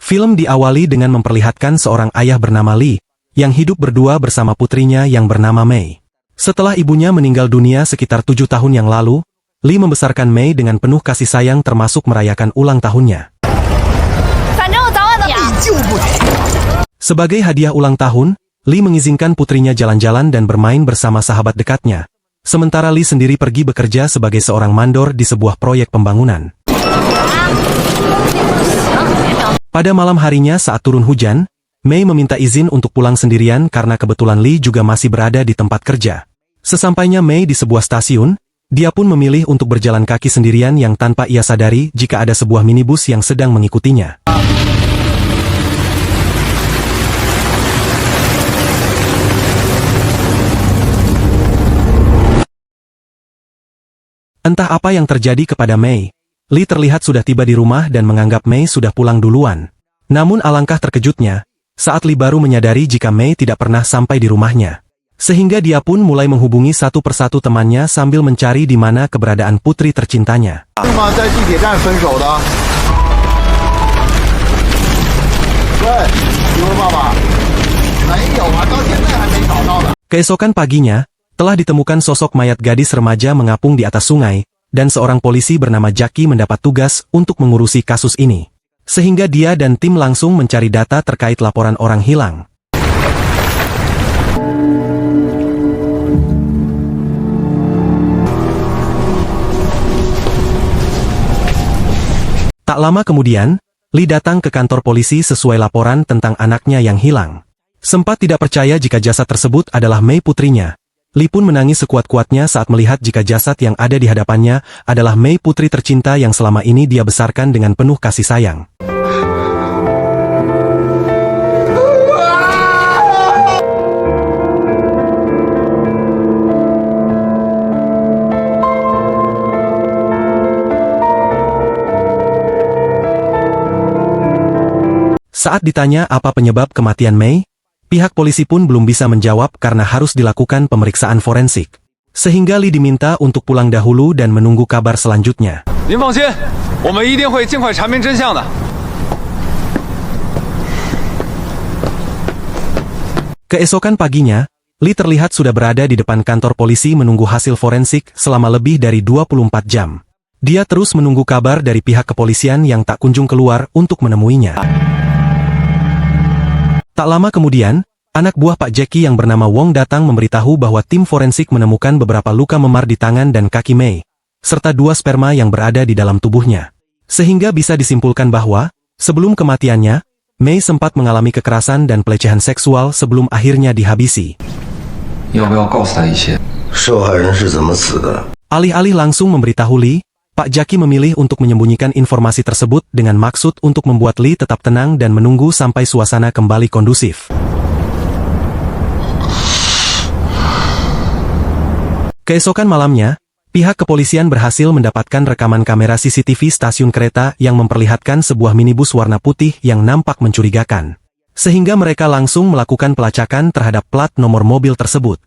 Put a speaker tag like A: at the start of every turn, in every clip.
A: Film diawali dengan memperlihatkan seorang ayah bernama Lee, yang hidup berdua bersama putrinya yang bernama Mei. Setelah ibunya meninggal dunia sekitar 7 tahun yang lalu, Lee membesarkan Mei dengan penuh kasih sayang termasuk merayakan ulang tahunnya. Sebagai hadiah ulang tahun, Lee mengizinkan putrinya jalan-jalan dan bermain bersama sahabat dekatnya. Sementara Lee sendiri pergi bekerja sebagai seorang mandor di sebuah proyek pembangunan. Pada malam harinya saat turun hujan, Mei meminta izin untuk pulang sendirian karena kebetulan Lee juga masih berada di tempat kerja. Sesampainya Mei di sebuah stasiun, dia pun memilih untuk berjalan kaki sendirian yang tanpa ia sadari jika ada sebuah minibus yang sedang mengikutinya. Entah apa yang terjadi kepada Mei, Lee terlihat sudah tiba di rumah dan menganggap Mei sudah pulang duluan. Namun alangkah terkejutnya, saat Lee baru menyadari jika Mei tidak pernah sampai di rumahnya. Sehingga dia pun mulai menghubungi satu persatu temannya sambil mencari di mana keberadaan putri tercintanya. Keesokan paginya, telah ditemukan sosok mayat gadis remaja mengapung di atas sungai, dan seorang polisi bernama Jackie mendapat tugas untuk mengurusi kasus ini. Sehingga dia dan tim langsung mencari data terkait laporan orang hilang. Tak lama kemudian, Lee datang ke kantor polisi sesuai laporan tentang anaknya yang hilang. Sempat tidak percaya jika jasad tersebut adalah Mei putrinya. Lee pun menangis sekuat-kuatnya saat melihat jika jasad yang ada di hadapannya adalah Mei putri tercinta yang selama ini dia besarkan dengan penuh kasih sayang. Saat ditanya apa penyebab kematian Mei, pihak polisi pun belum bisa menjawab karena harus dilakukan pemeriksaan forensik. Sehingga Lee diminta untuk pulang dahulu dan menunggu kabar selanjutnya. Keesokan paginya, Lee terlihat sudah berada di depan kantor polisi menunggu hasil forensik selama lebih dari 24 jam. Dia terus menunggu kabar dari pihak kepolisian yang tak kunjung keluar untuk menemuinya. Tak lama kemudian, anak buah Pak Jackie yang bernama Wong datang memberitahu bahwa tim forensik menemukan beberapa luka memar di tangan dan kaki Mei, serta 2 sperma yang berada di dalam tubuhnya. Sehingga bisa disimpulkan bahwa, sebelum kematiannya, Mei sempat mengalami kekerasan dan pelecehan seksual sebelum akhirnya dihabisi. Alih-alih langsung memberitahu Lee, Pak Jackie memilih untuk menyembunyikan informasi tersebut dengan maksud untuk membuat Lee tetap tenang dan menunggu sampai suasana kembali kondusif. Keesokan malamnya, pihak kepolisian berhasil mendapatkan rekaman kamera CCTV stasiun kereta yang memperlihatkan sebuah minibus warna putih yang nampak mencurigakan. Sehingga mereka langsung melakukan pelacakan terhadap plat nomor mobil tersebut.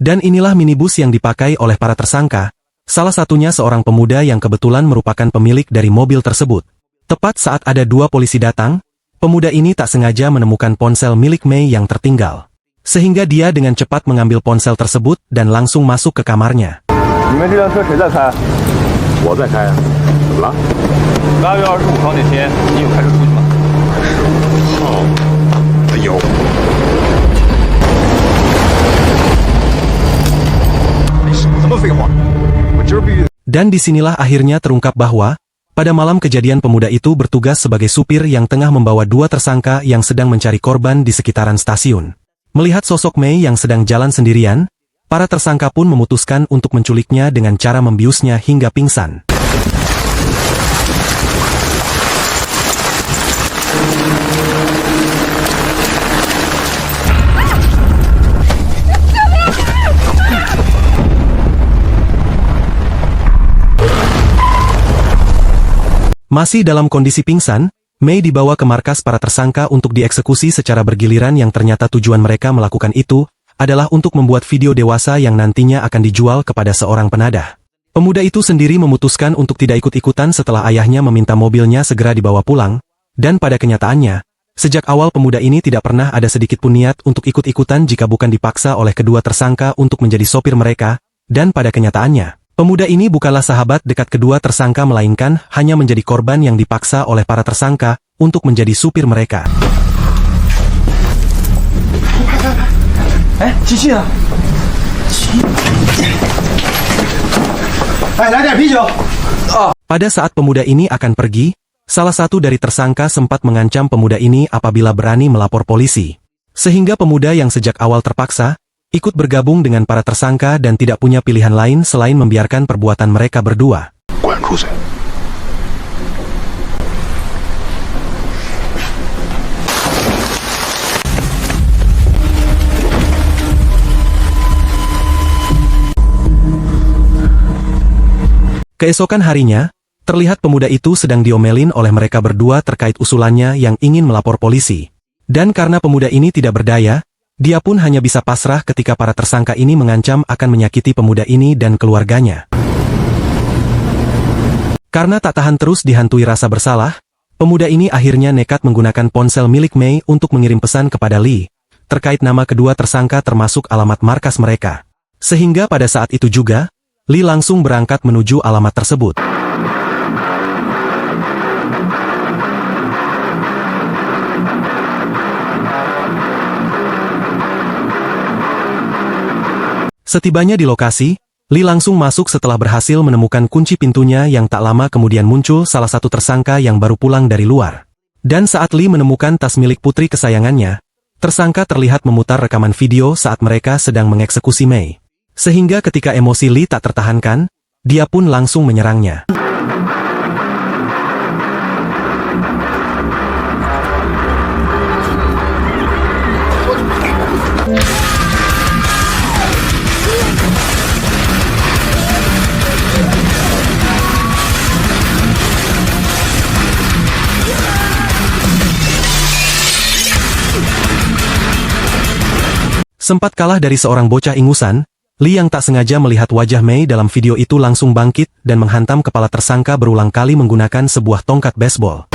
A: Dan inilah minibus yang dipakai oleh para tersangka. Salah satunya seorang pemuda yang kebetulan merupakan pemilik dari mobil tersebut. Tepat saat ada 2 polisi datang, pemuda ini tak sengaja menemukan ponsel milik Mei yang tertinggal. Sehingga dia dengan cepat mengambil ponsel tersebut dan langsung masuk ke kamarnya. Dan disinilah akhirnya terungkap bahwa, pada malam kejadian pemuda itu bertugas sebagai supir yang tengah membawa 2 tersangka yang sedang mencari korban di sekitaran stasiun. Melihat sosok Mei yang sedang jalan sendirian, para tersangka pun memutuskan untuk menculiknya dengan cara membiusnya hingga pingsan. Masih dalam kondisi pingsan, Mei dibawa ke markas para tersangka untuk dieksekusi secara bergiliran yang ternyata tujuan mereka melakukan itu adalah untuk membuat video dewasa yang nantinya akan dijual kepada seorang penadah. Pemuda itu sendiri memutuskan untuk tidak ikut-ikutan setelah ayahnya meminta mobilnya segera dibawa pulang, dan pada kenyataannya, sejak awal pemuda ini tidak pernah ada sedikit pun niat untuk ikut-ikutan jika bukan dipaksa oleh kedua tersangka untuk menjadi sopir mereka, dan pada kenyataannya, pemuda ini bukanlah sahabat dekat kedua tersangka melainkan hanya menjadi korban yang dipaksa oleh para tersangka untuk menjadi supir mereka.
B: 哎，继续啊！哎，来点啤酒。
A: Pada saat pemuda ini akan pergi, salah satu dari tersangka sempat mengancam pemuda ini apabila berani melapor polisi. Sehingga pemuda yang sejak awal terpaksa, ikut bergabung dengan para tersangka dan tidak punya pilihan lain selain membiarkan perbuatan mereka berdua. Keesokan harinya, terlihat pemuda itu sedang diomelin oleh mereka berdua terkait usulannya yang ingin melapor polisi. Dan karena pemuda ini tidak berdaya, dia pun hanya bisa pasrah ketika para tersangka ini mengancam akan menyakiti pemuda ini dan keluarganya. Karena tak tahan terus dihantui rasa bersalah, pemuda ini akhirnya nekat menggunakan ponsel milik Mei untuk mengirim pesan kepada Lee, terkait nama kedua tersangka termasuk alamat markas mereka. Sehingga pada saat itu juga, Lee langsung berangkat menuju alamat tersebut. Setibanya di lokasi, Lee langsung masuk setelah berhasil menemukan kunci pintunya yang tak lama kemudian muncul salah satu tersangka yang baru pulang dari luar. Dan saat Lee menemukan tas milik putri kesayangannya, tersangka terlihat memutar rekaman video saat mereka sedang mengeksekusi Mei. Sehingga ketika emosi Lee tak tertahankan, dia pun langsung menyerangnya. Sempat kalah dari seorang bocah ingusan, Lee yang tak sengaja melihat wajah Mei dalam video itu langsung bangkit dan menghantam kepala tersangka berulang kali menggunakan sebuah tongkat baseball.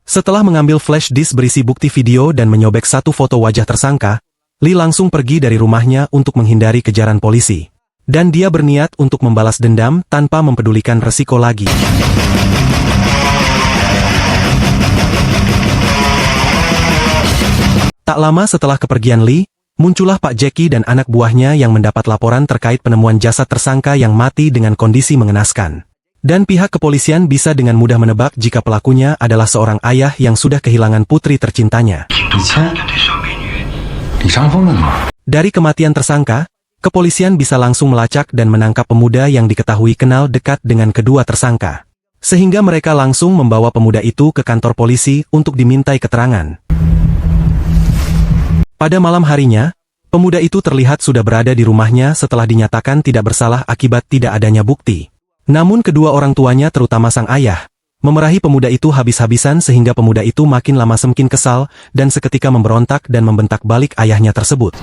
A: Setelah mengambil flash disk berisi bukti video dan menyobek satu foto wajah tersangka, Lee langsung pergi dari rumahnya untuk menghindari kejaran polisi. Dan dia berniat untuk membalas dendam tanpa mempedulikan resiko lagi. Tak lama setelah kepergian Lee, muncullah Pak Jackie dan anak buahnya yang mendapat laporan terkait penemuan jasad tersangka yang mati dengan kondisi mengenaskan. Dan pihak kepolisian bisa dengan mudah menebak jika pelakunya adalah seorang ayah yang sudah kehilangan putri tercintanya. Dari kematian tersangka, kepolisian bisa langsung melacak dan menangkap pemuda yang diketahui kenal dekat dengan kedua tersangka. Sehingga mereka langsung membawa pemuda itu ke kantor polisi untuk dimintai keterangan. Pada malam harinya, pemuda itu terlihat sudah berada di rumahnya setelah dinyatakan tidak bersalah akibat tidak adanya bukti. Namun kedua orang tuanya terutama sang ayah, memerahi pemuda itu habis-habisan sehingga pemuda itu makin lama semakin kesal dan seketika memberontak dan membentak balik ayahnya tersebut.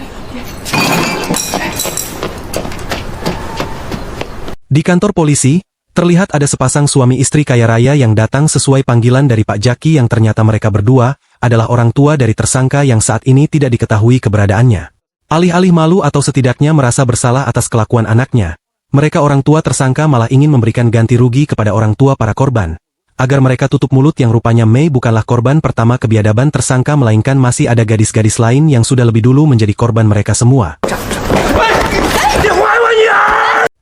A: Di kantor polisi, terlihat ada sepasang suami istri kaya raya yang datang sesuai panggilan dari Pak Jackie yang ternyata mereka berdua adalah orang tua dari tersangka yang saat ini tidak diketahui keberadaannya. Alih-alih malu atau setidaknya merasa bersalah atas kelakuan anaknya, mereka orang tua tersangka malah ingin memberikan ganti rugi kepada orang tua para korban. Agar mereka tutup mulut yang rupanya Mei bukanlah korban pertama kebiadaban tersangka melainkan masih ada gadis-gadis lain yang sudah lebih dulu menjadi korban mereka semua.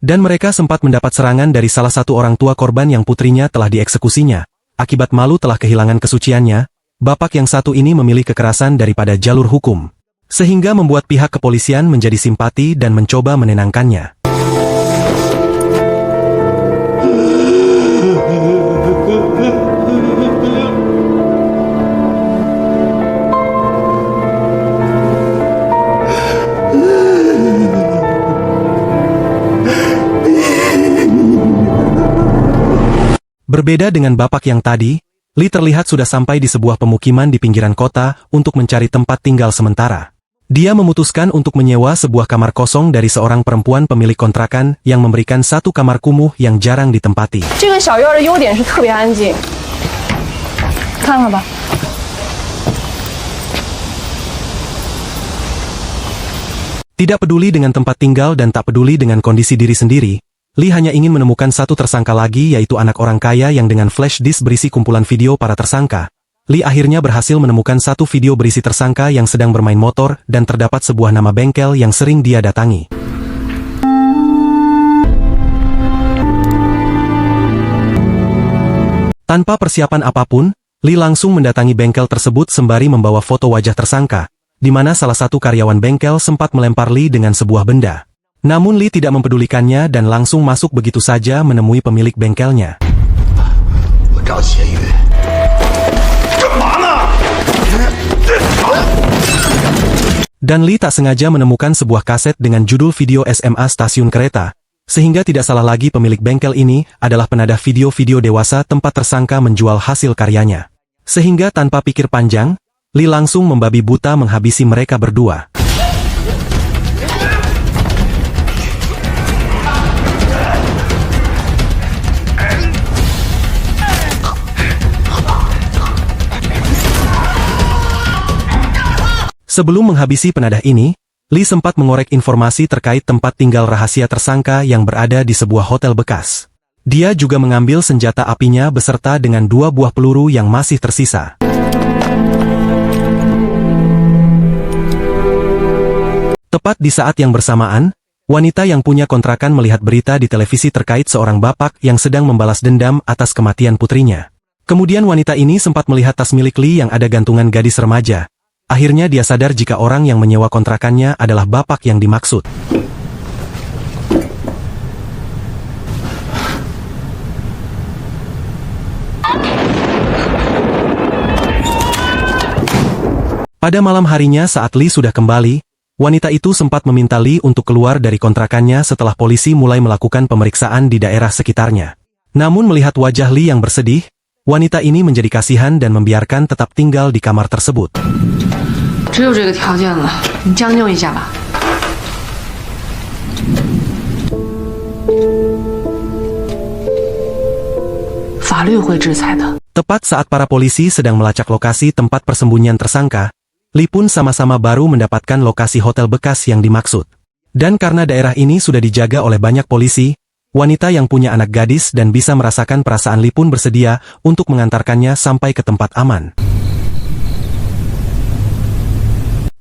A: Dan mereka sempat mendapat serangan dari salah satu orang tua korban yang putrinya telah dieksekusinya. Akibat malu telah kehilangan kesuciannya, bapak yang satu ini memilih kekerasan daripada jalur hukum. Sehingga membuat pihak kepolisian menjadi simpati dan mencoba menenangkannya. Berbeda dengan bapak yang tadi, Lee terlihat sudah sampai di sebuah pemukiman di pinggiran kota untuk mencari tempat tinggal sementara. Dia memutuskan untuk menyewa sebuah kamar kosong dari seorang perempuan pemilik kontrakan yang memberikan satu kamar kumuh yang jarang ditempati.
C: 这个小院的优点是特别安静，看看吧。
A: Tidak peduli dengan tempat tinggal dan tak peduli dengan kondisi diri sendiri, Lee hanya ingin menemukan satu tersangka lagi yaitu anak orang kaya yang dengan flash disk berisi kumpulan video para tersangka. Lee akhirnya berhasil menemukan satu video berisi tersangka yang sedang bermain motor dan terdapat sebuah nama bengkel yang sering dia datangi. Tanpa persiapan apapun, Lee langsung mendatangi bengkel tersebut sembari membawa foto wajah tersangka, di mana salah satu karyawan bengkel sempat melempar Lee dengan sebuah benda. Namun Lee tidak mempedulikannya dan langsung masuk begitu saja menemui pemilik bengkelnya. Dan Lee tak sengaja menemukan sebuah kaset dengan judul video SMA stasiun kereta, sehingga tidak salah lagi pemilik bengkel ini adalah penadah video-video dewasa tempat tersangka menjual hasil karyanya. Sehingga tanpa pikir panjang, Lee langsung membabi buta menghabisi mereka berdua. Sebelum menghabisi penadah ini, Lee sempat mengorek informasi terkait tempat tinggal rahasia tersangka yang berada di sebuah hotel bekas. Dia juga mengambil senjata apinya beserta dengan 2 buah peluru yang masih tersisa. Tepat di saat yang bersamaan, wanita yang punya kontrakan melihat berita di televisi terkait seorang bapak yang sedang membalas dendam atas kematian putrinya. Kemudian wanita ini sempat melihat tas milik Lee yang ada gantungan gadis remaja. Akhirnya dia sadar jika orang yang menyewa kontrakannya adalah bapak yang dimaksud. Pada malam harinya saat Lee sudah kembali, wanita itu sempat meminta Lee untuk keluar dari kontrakannya setelah polisi mulai melakukan pemeriksaan di daerah sekitarnya. Namun melihat wajah Lee yang bersedih, wanita ini menjadi kasihan dan membiarkan tetap tinggal di kamar tersebut.
D: 只有这个条件了，你将就一下吧。法律会制裁的。
A: Tepat saat para polisi sedang melacak lokasi tempat persembunyian tersangka, Lee pun sama-sama baru mendapatkan lokasi hotel bekas yang dimaksud. Dan karena daerah ini sudah dijaga oleh banyak polisi, wanita yang punya anak gadis dan bisa merasakan perasaan Lee pun bersedia untuk mengantarkannya sampai ke tempat aman.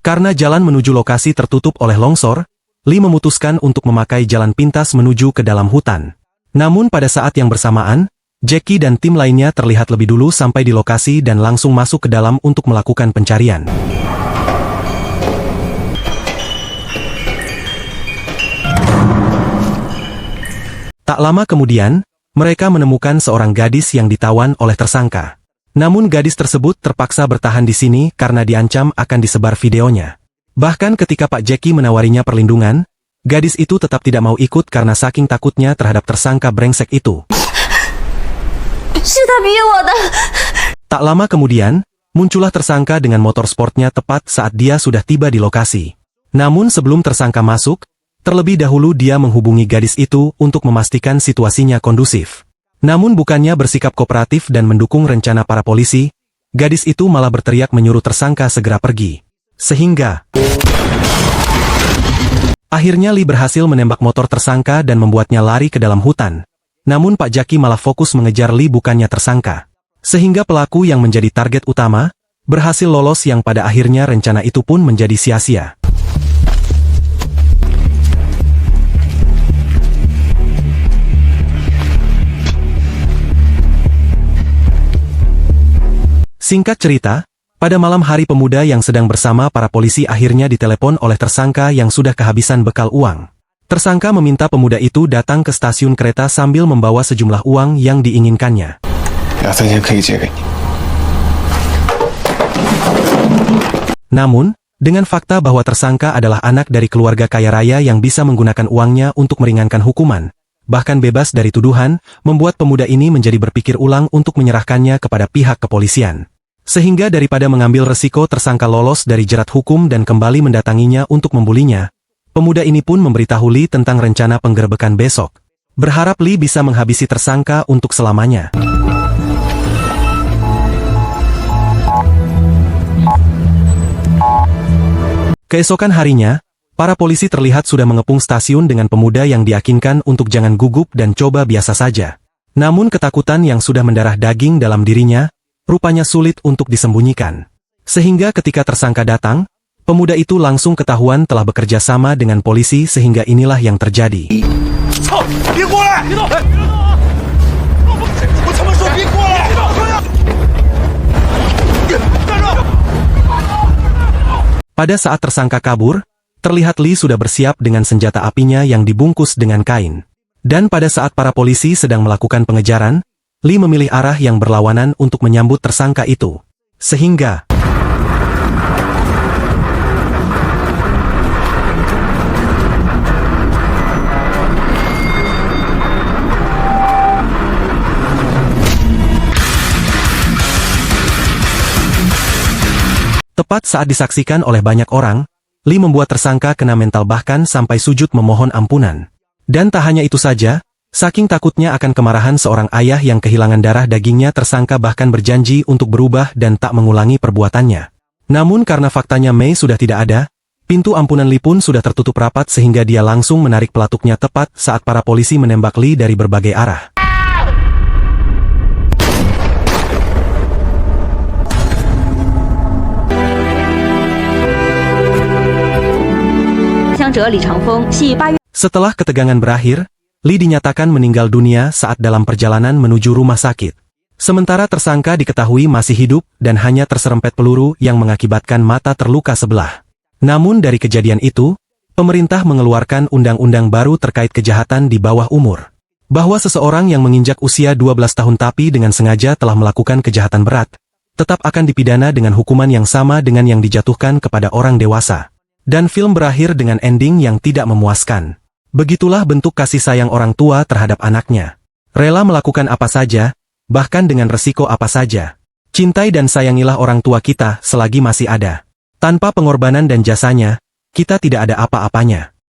A: Karena jalan menuju lokasi tertutup oleh longsor, Lee memutuskan untuk memakai jalan pintas menuju ke dalam hutan. Namun pada saat yang bersamaan, Jackie dan tim lainnya terlihat lebih dulu sampai di lokasi dan langsung masuk ke dalam untuk melakukan pencarian. Tak lama kemudian, mereka menemukan seorang gadis yang ditawan oleh tersangka. Namun gadis tersebut terpaksa bertahan di sini karena diancam akan disebar videonya. Bahkan ketika Pak Jackie menawarinya perlindungan, gadis itu tetap tidak mau ikut karena saking takutnya terhadap tersangka brengsek itu. Tak lama kemudian, muncullah tersangka dengan motor sportnya tepat saat dia sudah tiba di lokasi. Namun sebelum tersangka masuk, terlebih dahulu dia menghubungi gadis itu untuk memastikan situasinya kondusif. Namun bukannya bersikap kooperatif dan mendukung rencana para polisi, gadis itu malah berteriak menyuruh tersangka segera pergi. Sehingga akhirnya Lee berhasil menembak motor tersangka dan membuatnya lari ke dalam hutan. Namun Pak Jackie malah fokus mengejar Lee bukannya tersangka. Sehingga pelaku yang menjadi target utama, berhasil lolos yang pada akhirnya rencana itu pun menjadi sia-sia. Singkat cerita, pada malam hari pemuda yang sedang bersama para polisi akhirnya ditelepon oleh tersangka yang sudah kehabisan bekal uang. Tersangka meminta pemuda itu datang ke stasiun kereta sambil membawa sejumlah uang yang diinginkannya. Namun, dengan fakta bahwa tersangka adalah anak dari keluarga kaya raya yang bisa menggunakan uangnya untuk meringankan hukuman, bahkan bebas dari tuduhan, membuat pemuda ini menjadi berpikir ulang untuk menyerahkannya kepada pihak kepolisian. Sehingga daripada mengambil resiko tersangka lolos dari jerat hukum dan kembali mendatanginya untuk membulinya, pemuda ini pun memberitahu Lee tentang rencana penggerebekan besok. Berharap Lee bisa menghabisi tersangka untuk selamanya. Keesokan harinya, para polisi terlihat sudah mengepung stasiun dengan pemuda yang diyakinkan untuk jangan gugup dan coba biasa saja. Namun ketakutan yang sudah mendarah daging dalam dirinya, rupanya sulit untuk disembunyikan. Sehingga ketika tersangka datang, pemuda itu langsung ketahuan telah bekerja sama dengan polisi sehingga inilah yang terjadi. Pada saat tersangka kabur, terlihat Lee sudah bersiap dengan senjata apinya yang dibungkus dengan kain. Dan pada saat para polisi sedang melakukan pengejaran, Lee memilih arah yang berlawanan untuk menyambut tersangka itu. Sehingga tepat saat disaksikan oleh banyak orang, Lee membuat tersangka kena mental bahkan sampai sujud memohon ampunan. Dan tak hanya itu saja, saking takutnya akan kemarahan seorang ayah yang kehilangan darah dagingnya, tersangka bahkan berjanji untuk berubah dan tak mengulangi perbuatannya. Namun karena faktanya Mei sudah tidak ada, pintu ampunan Lee pun sudah tertutup rapat sehingga dia langsung menarik pelatuknya tepat saat para polisi menembak Lee dari berbagai arah.
E: 枪者李长风系8月。
A: Setelah ketegangan berakhir, Lee dinyatakan meninggal dunia saat dalam perjalanan menuju rumah sakit. Sementara tersangka diketahui masih hidup dan hanya terserempet peluru yang mengakibatkan mata terluka sebelah. Namun dari kejadian itu, pemerintah mengeluarkan undang-undang baru terkait kejahatan di bawah umur. Bahwa seseorang yang menginjak usia 12 tahun tapi dengan sengaja telah melakukan kejahatan berat, tetap akan dipidana dengan hukuman yang sama dengan yang dijatuhkan kepada orang dewasa. Dan film berakhir dengan ending yang tidak memuaskan. Begitulah bentuk kasih sayang orang tua terhadap anaknya. Rela melakukan apa saja, bahkan dengan resiko apa saja. Cintai dan sayangilah orang tua kita selagi masih ada. Tanpa pengorbanan dan jasanya, kita tidak ada apa-apanya.